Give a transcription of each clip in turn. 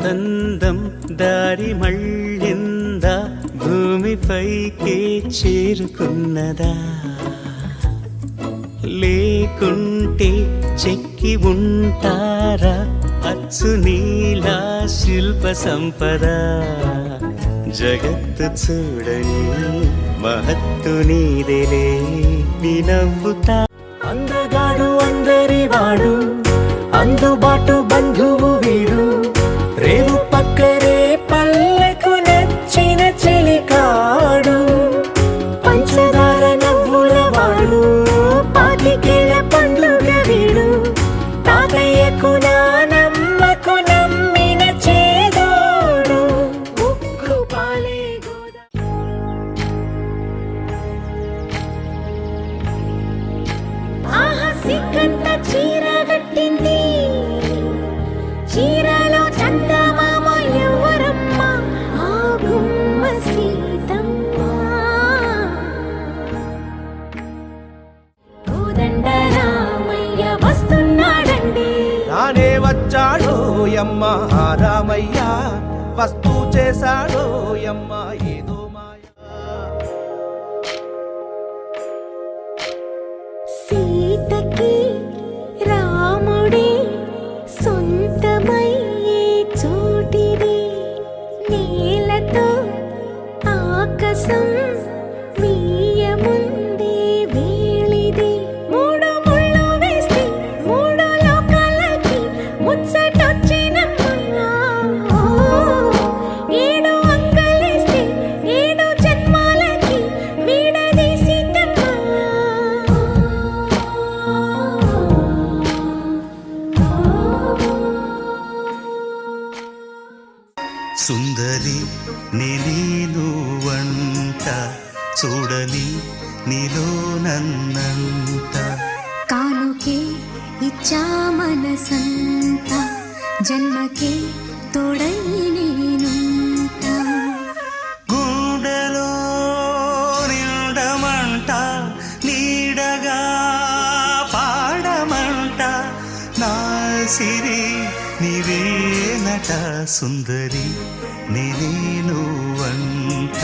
ఎంతందం దారి మళ్ళిందా భూమిపైకే చేరుకున్నదా లేకుంటే చెక్కి ఉంటారా అచ్చు నీలా శిల్ప సంపద జగత్తు చూడని మహత్తు నీదేలే నీ నవ్వుతా అందగాడు అందరి వాడు అందుబాటు బంధువు వీడు రేవు పక్కరే పల్లెకు నచ్చిన చెలికాడు పంచదార నవ్వుల వాడు పాతికేళ్ల పండుగ వీడు తాతయ్యకు నానమ్మకు నమ్మిన చేదోడు ఉక్కు పాలే ఆహా సిగ్గంత చీర కట్టింది చీరలో చందమామ ఎవరమ్మ ఆ గుమ్మ సీతమ్మ కోదండరామయ్య వస్తున్నాడండి నానే వచ్చాడో యమ్మ రామయ్య వస్తూ చేశాడో యమ్మ ఏదో సీతకి రాముడే సొంతమయ్యే చోటిది నేలతో ఆకాశం వీయముందే వేళిది మూడు ముళ్ళు వేస్తే మూడు లోకాలకి ముచ్చటొచ్చినమ్మా ఏడు అంగలేస్తే ఏడు జన్మాలకి వీడదీసిందమ్మా సుందరి నీను వంట చూడని నీలో నన్నంత కానుకే ఇచ్చా మనసంత జన్మకే తోడై నేనుంటా గుండెలో నిండమంట నీడగా పాడమంట నా సిరి నీవేనట సుందరి నేను వంట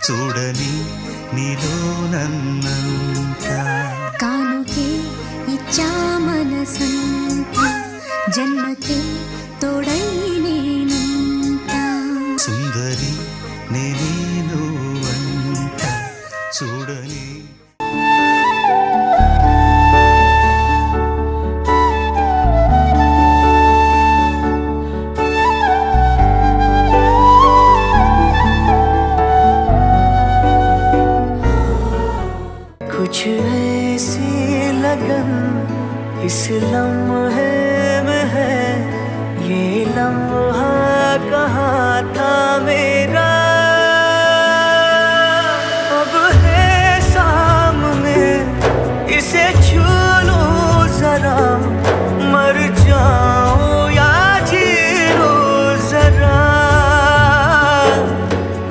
చూడని నీలో నన్నంత కానుకే ఇచ్చా మనసంత జన్మకే తోడై నేనుంటా సుందరి నేను వంట చూడని कुछ ऐसी लगन इस लम्हे में है ये लम्हा कहाँ था मेरा अब है सामने इसे छू लूं जरा मर जाऊं या जी लूं जरा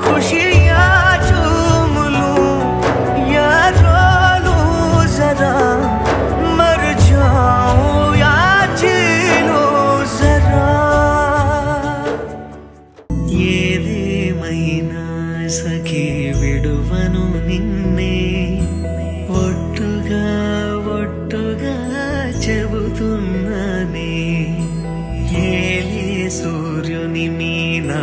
खुशियाँ चूम लूं या रो लूं जरा मर जाऊं या जी लूं जरा ఏదేమైనా సఖీ విడువను నిన్నే ఒట్టుగా ఒట్టుగా చెబుతున్నానే ఏలే సూర్యుని మీనా